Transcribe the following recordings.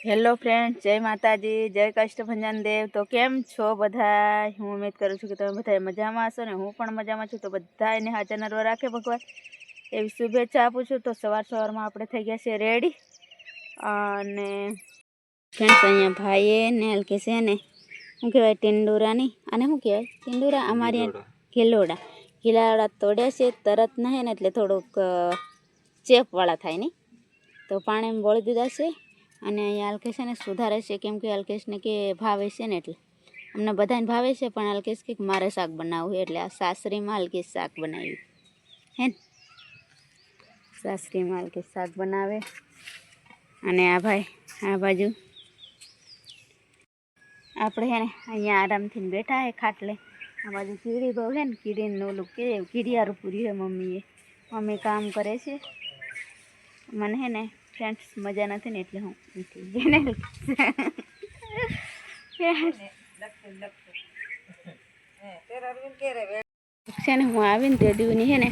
Hello friend, જય માતાજી, જય કષ્ટભંજન દેવ। તો કેમ છો બધા? હું ઉમ્મીદ કરું છું કે તમે બધા મજામાં હશો ને હું પણ મજામાં છું। તો બધાને હાજર નરવા રાખે ભગવાન એવી શુભેચ્છા આપું છું। તો સવારમાં આપણે થઈ ગયા છે રેડી। અને ફ્રેન્ડ્સ અહીંયા ભાઈએ ને હલકે છે ને શું કહેવાય ટીંડોરાની અને શું કહેવાય ટીંડોરા અમારી ગિલોડા તોડ્યા છે તરત નહીં ને એટલે થોડુંક ચેપવાળા થાય નહીં તો પાણીમાં બોળી દીધા છે। અને અહીંયા અલ્કેશ ને સુધારે છે કેમ કે અલ્કેશને કે ભાવે છે ને એટલે અમને બધાને ભાવે છે પણ અલ્કેશ કે મારે શાક બનાવવું એટલે આ સાસરીમાં અલ્કેશ શાક બનાવ્યું હે ને સાસરીમાં અલ્કેશ શાક બનાવે। અને આ ભાઈ આ બાજુ આપણે હે ને અહીંયા આરામથી બેઠા હે ખાટલે। આ બાજુ કીડી બહુ હે ને કીડીને ઓલું કે કીડિયારું પૂર્યું હે મમ્મી કામ કરે છે। મને હે ને ફ્રેન્ડ્સ મજા નથી ને એટલે હું છે ને હું આવીને તે દીવની હે ને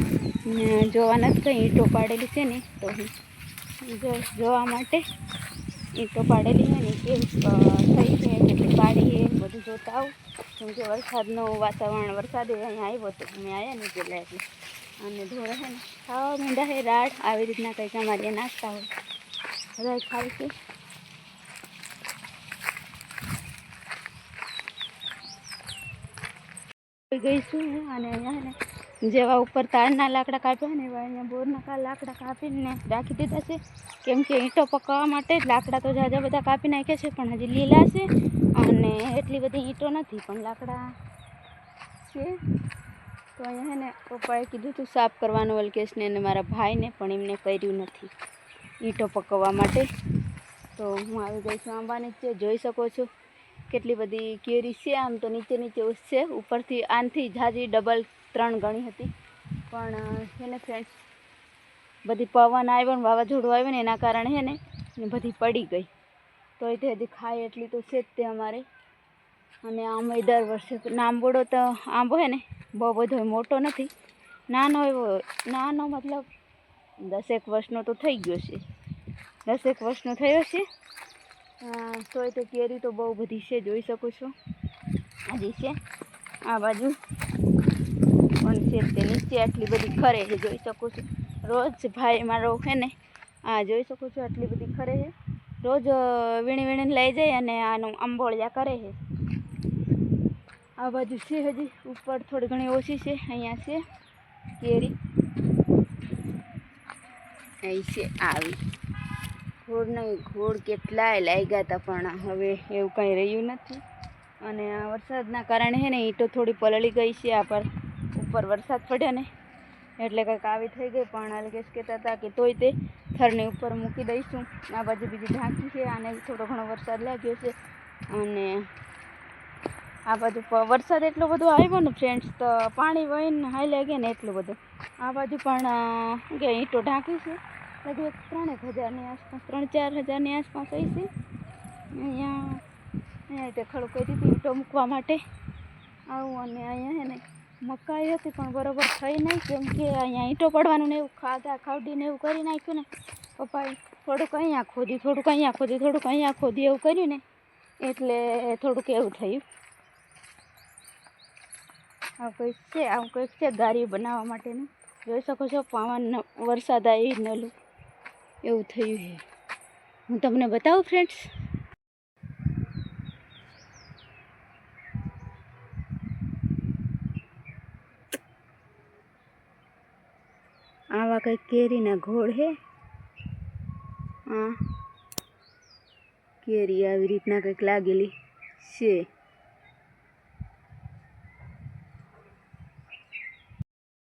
જોવા નથી કંઈ ઈંટો પાડેલી છે ને તો હું જોવા માટે ઈંટો પાડેલી છે ને કેવી થઈ છે કેટલી પાડી છે બધું જોતા આવું કેમ કે વરસાદનું વાતાવરણ વરસાદે અહીંયા આવ્યો હતો અમે આવ્યા ને પેલા એટલે અને ઢોરા છે ને ખાવા માંડ્યા છે રાડ આવી રીતના કંઈક અમારે નાખતા હોય બધા ખાય છે। ગઈ છું અને અહીંયા ને જેવા ઉપર તારના લાકડા કાપ્યા ને એવા અહીંયા બોરના લાકડા કાપીને રાખી દીધા છે કેમ કે ઈંટો પકાવવા માટે લાકડા તો જાજા બધા કાપી નાખ્યા છે પણ હજી લીલા છે અને એટલી બધી ઈંટો નથી પણ લાકડા છે। તો અહીંયા હે ને પપ્પાએ કીધું હતું સાફ કરવાનું અલ્કેશને અને મારા ભાઈને પણ એમને કર્યું નથી ઈંટો પકવવા માટે। તો હું આવી ગઈ છું આંબા નીચે જોઈ શકો છો કેટલી બધી કેરી છે। આમ તો નીચે છે ઉપરથી આનથી જાજી ડબલ 3 ગણી હતી પણ છે ને ફ્રેન્ડ્સ બધી પવન આવ્યો ને વાવાઝોડું આવ્યું ને એના કારણે છે ને બધી પડી ગઈ તો એ હજી ખાય એટલી તો છે જ તે અમારે। અને આમ દર વર્ષે આંબોડો તો આંબો છે ને બહુ બધો મોટો નથી નાનો એવો નાનો મતલબ 10 વર્ષનો તો થઈ ગયો છે 10 વર્ષનો થયો છે। તોય તો કેરી તો બહુ બધી છે જોઈ શકો છો હજી છે આ બાજુ પણ છે તે નીચે આટલી બધી ખરે છે જોઈ શકો છો રોજ ભાઈ મારો છે ને આ જોઈ શકો છો આટલી બધી ખરે છે રોજ વીણીને લઈ જાય અને આનું આંબોળિયા કરે છે। આ બાજુ છે હજી ઉપર થોડી ઘણી ઓછી છે અહીંયા છે કેરી અહીં છે આવી ઘોડ નહીં ઘોડ કેટલાય લાગ્યા હતા પણ હવે એવું કંઈ રહ્યું નથી। અને આ વરસાદના કારણે છે ને ઈંટો થોડી પલળી ગઈ છે આ પર ઉપર વરસાદ પડ્યો ને એટલે કંઈક આવી થઈ ગઈ પણ અલ્કેશ કહેતા હતા કે તોય તે થરની ઉપર મૂકી દઈશું। આ બાજુ બીજી ઢાંકી છે આને થોડો ઘણો વરસાદ લાગ્યો છે અને આ બાજુ વરસાદ એટલો બધો આવ્યો ને ફ્રેન્ડ્સ તો પાણી વહીને હાલ્યા ગયા ને એટલું બધું આ બાજુ પણ કે ઈંટો ઢાંકી છે લગભગ 3,000ની આસપાસ 3-4 હજારની આસપાસ હોય છે। અહીંયા તે ખડું કરી દીધું ઈંટો મૂકવા માટે આવું અને અહીંયા છે ને મકાઈ હતી પણ બરાબર થઈ નહીં કેમ કે અહીંયા ઈંટો પડવાનું ને એવું ખાવડીને એવું કરી નાખ્યું ને પપ્પાએ થોડુંક અહીંયા ખોદ્યું થોડુંક અહીંયા ખોદ્યું થોડુંક અહીંયા ખોદ્યું એવું કર્યું ને એટલે થોડુંક એવું થયું। આવું કંઈક છે ગારી બનાવવા માટેનું જોઈ શકો છો પવન વરસાદ આવી નલું એવું થયું છે હું તમને બતાવું ફ્રેન્ડ્સ। આવા કંઈક કેરીના ઘોડ છે હા કેરી આવી રીતના કંઈક લાગેલી છે।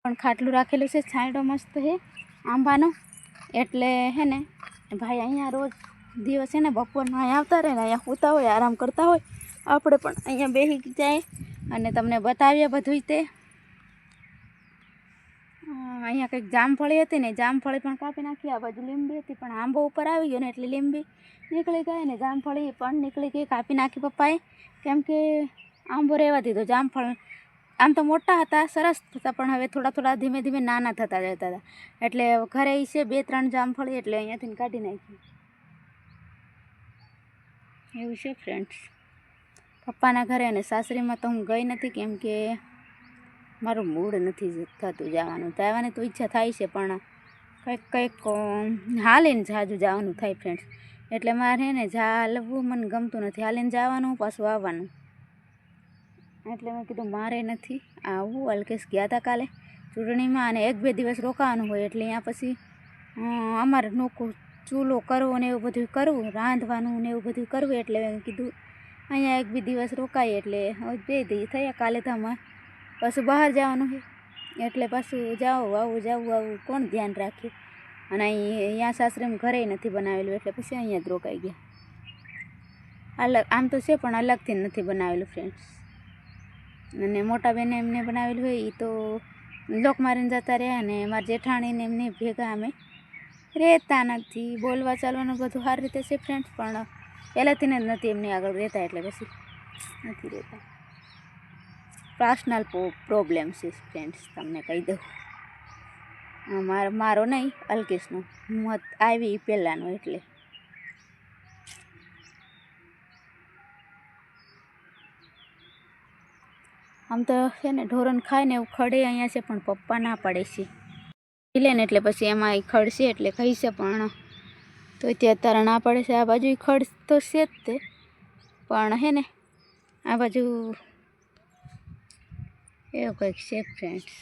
પણ ખાટલું રાખેલું છે છાંયડો મસ્ત છે આંબાનો એટલે હે ને ભાઈ અહીંયા રોજ દિવસ છે ને બપોરના અહીંયા આવતા રહે ને અહીંયા સૂતા હોય આરામ કરતા હોય આપણે પણ અહીંયા બેસી જાય અને તમને બતાવીએ બધું તે અહીંયા કંઈક જામફળી હતી ને જામફળી પણ કાપી નાખી આ બાજુ લીંબી હતી પણ આંબો ઉપર આવી ગયો ને એટલે લીંબી નીકળી ગઈ ને જામફળી પણ નીકળી ગઈ કાપી નાખી પપ્પાએ કેમ કે આંબો રહેવા દીધો જામફળ આમ તો મોટા હતા સરસ હતા પણ હવે થોડા થોડા ધીમે ધીમે નાના થતા જતા હતા એટલે ઘરે છે 2-3 જામફળી એટલે અહીંયાથી કાઢી નાખી। એવું છે ફ્રેન્ડ્સ. પપ્પાના ઘરે અને સાસરીમાં તો હું ગઈ નથી, કેમ કે મારું મૂડ નથી થતું જવાનું. જવાની તો ઈચ્છા થાય છે, પણ કંઈક હાલીને જાજુ જવાનું થાય ફ્રેન્ડ્સ. એટલે મારે ને ચાલવું મને ગમતું નથી. હાલીને જવાનું પાછું આવવાનું. એટલે મેં કીધું મારે નથી આવવું. અલ્કેશ ગયા હતા કાલે ચૂંટણીમાં, અને 1-2 દિવસ રોકાવાનું હોય. એટલે અહીંયા પછી અમારે નોકું ચૂલો કરવો ને એવું બધું કરવું, રાંધવાનું ને એવું બધું કરવું. એટલે મેં કીધું અહીંયા 1-2 દિવસ રોકાય. એટલે 2 દી થયા. કાલે તો અમે પાછું બહાર જવાનું છે, એટલે પાછું જાવું આવું કોણ ધ્યાન રાખે. અને અહીંયા સાસરેમાં ઘરે નથી બનાવેલું, એટલે પછી અહીંયા જ રોકાઈ ગયા. અલગ આમ તો છે, પણ અલગથી નથી બનાવેલું ફ્રેન્ડ્સ. અને મોટા બેને એમને બનાવેલું હોય એ તો લોક મારીને જતા રહ્યા, અને મારા જેઠાણીને એમને ભેગા અમે રહેતા નથી. બોલવા ચાલવાનું બધું સારી રીતે છે ફ્રેન્ડ્સ, પણ પહેલાંથી જ નથી એમની આગળ રહેતા, એટલે પછી નથી રહેતા. પર્સનલ પ્રોબ્લેમ છે ફ્રેન્ડ્સ, તમને કહી દઉં. મારો નહીં, અલ્કેશનો. હું આવી પહેલાંનો. એટલે આમ તો છે ને ઢોરણ ખાય ને એવું ખડે અહીંયા છે, પણ પપ્પા ના પાડે છે લે ને, એટલે પછી એમાં એ ખડશે એટલે ખાઈ છે, પણ તો અત્યારે ના પડે છે. આ બાજુ ખડ તો છે જ તે, પણ હે ને આ બાજુ એવું કંઈક છે ફ્રેન્ડ્સ.